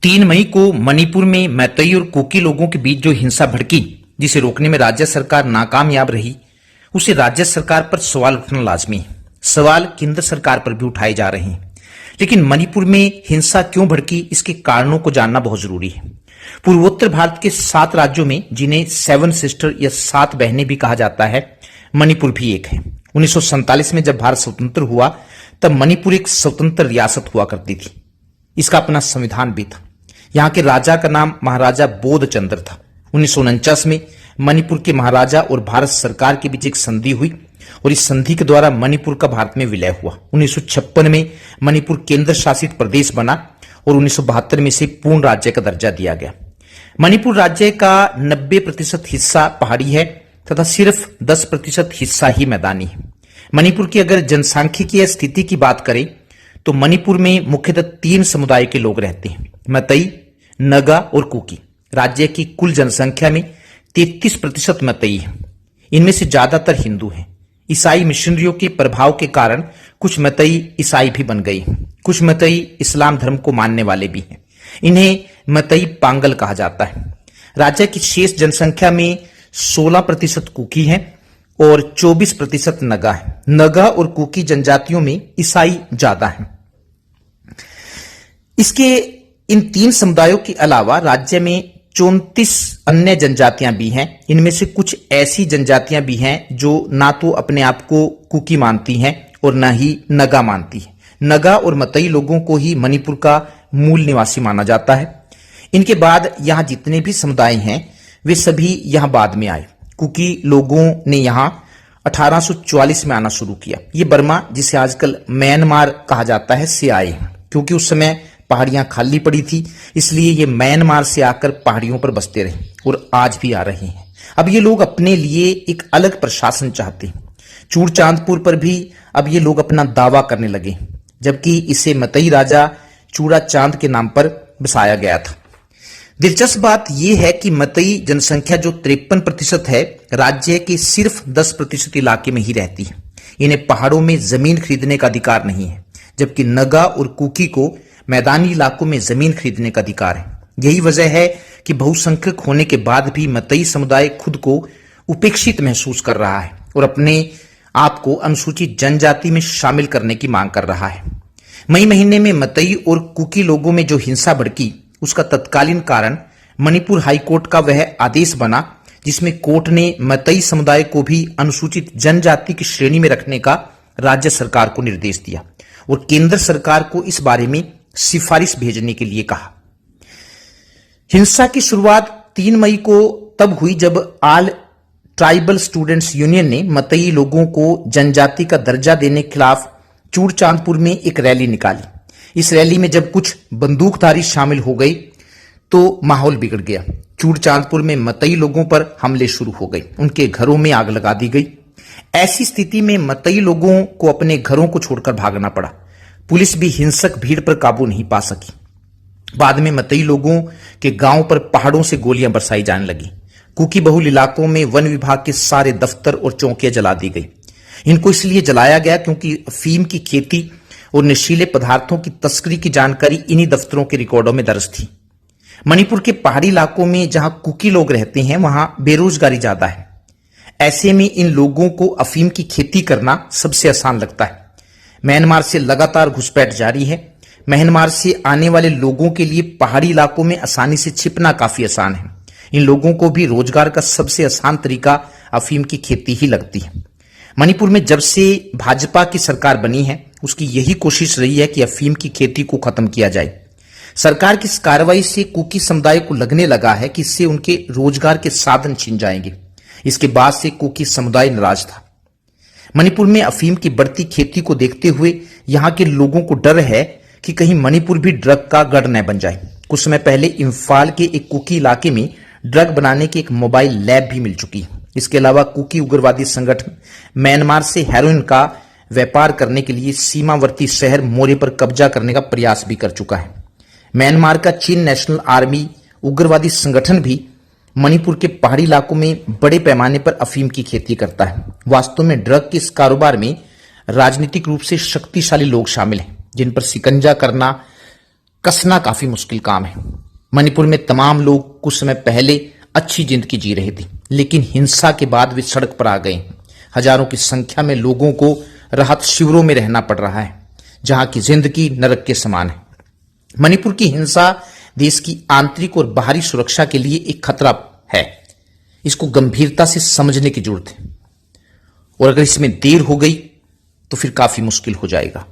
3 मई को मणिपुर में मैतेई और कुकी लोगों के बीच जो हिंसा भड़की, जिसे रोकने में राज्य सरकार नाकामयाब रही, उसे राज्य सरकार पर सवाल उठना लाजमी है। सवाल केंद्र सरकार पर भी उठाए जा रहे हैं, लेकिन मणिपुर में हिंसा क्यों भड़की, इसके कारणों को जानना बहुत जरूरी है। पूर्वोत्तर भारत के 7 राज्यों में, जिन्हें 7 सिस्टर या 7 बहनें भी कहा जाता है, मणिपुर भी एक है। 1947 में जब भारत स्वतंत्र हुआ, तब मणिपुर एक स्वतंत्र रियासत हुआ करती थी। इसका अपना संविधान भी था। यहाँ के राजा का नाम महाराजा बोधचंद्र था। 1949 में मणिपुर के महाराजा और भारत सरकार के बीच एक संधि हुई और इस संधि के द्वारा मणिपुर का भारत में विलय हुआ। 1956 में मणिपुर केंद्र शासित प्रदेश बना और 1972 में इसे पूर्ण राज्य का दर्जा दिया गया। मणिपुर राज्य का 90% हिस्सा पहाड़ी है तथा सिर्फ 10% हिस्सा ही मैदानी है। मणिपुर की अगर जनसांख्यिकीय स्थिति की बात करें तो मणिपुर में मुख्यतः 3 समुदाय के लोग रहते हैं, मैतेई, नगा और कुकी। राज्य की कुल जनसंख्या में 33% मैतेई है। इनमें से ज्यादातर हिंदू हैं। ईसाई मिशनरियों के प्रभाव के कारण कुछ मैतेई ईसाई भी बन गई। कुछ मैतेई इस्लाम धर्म को मानने वाले भी हैं। इन्हें मैतेई पांगल कहा जाता है। राज्य की शेष जनसंख्या में 16% कुकी है और 24% नगा है। नगा और कुकी जनजातियों में ईसाई ज्यादा है। इसके इन 3 समुदायों के अलावा राज्य में 34 अन्य जनजातियां भी हैं। इनमें से कुछ ऐसी जनजातियां भी हैं जो ना तो अपने आप को कुकी मानती हैं और ना ही नगा मानती है। नगा और मैतेई लोगों को ही मणिपुर का मूल निवासी माना जाता है। इनके बाद यहां जितने भी समुदाय हैं वे सभी यहां बाद में आए। कुकी लोगों ने यहां 1844 में आना शुरू किया। ये बर्मा, जिसे आजकल म्यांमार कहा जाता है, से आए, क्योंकि उस समय पहाड़ियां खाली पड़ी थी, इसलिए ये म्यांमार से आकर पहाड़ियों पर बसते रहे और आज भी आ रहे हैं। अब ये लोग अपने लिए एक अलग प्रशासन चाहते हैं। चूड़चांदपुर पर भी अब ये लोग अपना दावा करने लगे, जबकि इसे मैतेई राजा चूड़ाचांद के नाम पर बसाया गया था। दिलचस्प बात यह है कि मैतेई जनसंख्या जो 53% है, राज्य के सिर्फ 10% इलाके में ही रहती है। इन्हें पहाड़ों में जमीन खरीदने का अधिकार नहीं है, जबकि नगा और कुकी को मैदानी इलाकों में जमीन खरीदने का अधिकार है। यही वजह है कि बहुसंख्यक होने के बाद भी मैतेई समुदाय खुद को उपेक्षित महसूस कर रहा है और अपने आप को अनुसूचित जनजाति में शामिल करने की मांग कर रहा है। मई महीने में मैतेई और कुकी लोगों में जो हिंसा भड़की, उसका तत्कालीन कारण मणिपुर हाईकोर्ट का वह आदेश बना जिसमें कोर्ट ने मैतेई समुदाय को भी अनुसूचित जनजाति की श्रेणी में रखने का राज्य सरकार को निर्देश दिया और केंद्र सरकार को इस बारे में सिफारिश भेजने के लिए कहा। हिंसा की शुरुआत 3 मई को तब हुई जब ऑल ट्राइबल स्टूडेंट्स यूनियन ने मैतेई लोगों को जनजाति का दर्जा देने के खिलाफ चूड़चांदपुर में एक रैली निकाली। इस रैली में जब कुछ बंदूकधारी शामिल हो गए तो माहौल बिगड़ गया। चूड़चांदपुर में मैतेई लोगों पर हमले शुरू हो गए। उनके घरों में आग लगा दी गई। ऐसी स्थिति में मैतेई लोगों को अपने घरों को छोड़कर भागना पड़ा। पुलिस भी हिंसक भीड़ पर काबू नहीं पा सकी। बाद में मैतेई लोगों के गांव पर पहाड़ों से गोलियां बरसाई जाने लगी। कुकी बहुल इलाकों में वन विभाग के सारे दफ्तर और चौकियां जला दी गई। इनको इसलिए जलाया गया क्योंकि अफीम की खेती और नशीले पदार्थों की तस्करी की जानकारी इन्हीं दफ्तरों के रिकॉर्डों में दर्ज थी। मणिपुर के पहाड़ी इलाकों में जहां कुकी लोग रहते हैं, वहां बेरोजगारी ज्यादा है। ऐसे में इन लोगों को अफीम की खेती करना सबसे आसान लगता है। म्यांमार से लगातार घुसपैठ जारी है। म्यांमार से आने वाले लोगों के लिए पहाड़ी इलाकों में आसानी से छिपना काफी आसान है। इन लोगों को भी रोजगार का सबसे आसान तरीका अफीम की खेती ही लगती है। मणिपुर में जब से भाजपा की सरकार बनी है, उसकी यही कोशिश रही है कि अफीम की खेती को खत्म किया जाए। सरकार की इस कार्रवाई से कुकी समुदाय को लगने लगा है कि इससे उनके रोजगार के साधन छिन जाएंगे। इसके बाद से कुकी समुदाय नाराज था। मणिपुर में अफीम की बढ़ती खेती को देखते हुए यहां के लोगों को डर है कि कहीं मणिपुर भी ड्रग का गढ़ न बन जाए। कुछ समय पहले इम्फाल के एक कुकी इलाके में ड्रग बनाने की एक मोबाइल लैब भी मिल चुकी है। इसके अलावा कुकी उग्रवादी संगठन म्यांमार से हेरोइन का व्यापार करने के लिए सीमावर्ती शहर मोरे पर कब्जा करने का प्रयास भी कर चुका है। म्यांमार का चीन नेशनल आर्मी उग्रवादी संगठन भी मणिपुर के पहाड़ी इलाकों में बड़े पैमाने पर अफीम की खेती करता है। वास्तव में ड्रग के इस कारोबार में राजनीतिक रूप से शक्तिशाली लोग शामिल हैं, जिन पर शिकंजा करना, कसना काफी मुश्किल काम है। मणिपुर में तमाम लोग कुछ समय पहले अच्छी जिंदगी जी रहे थे, लेकिन हिंसा के बाद वे सड़क पर आ गए। हजारों की संख्या में लोगों को राहत शिविरों में रहना पड़ रहा है, जहां की जिंदगी नरक के समान है। मणिपुर की हिंसा देश की आंतरिक और बाहरी सुरक्षा के लिए एक खतरा है। इसको गंभीरता से समझने की जरूरत है, और अगर इसमें देर हो गई तो फिर काफी मुश्किल हो जाएगा।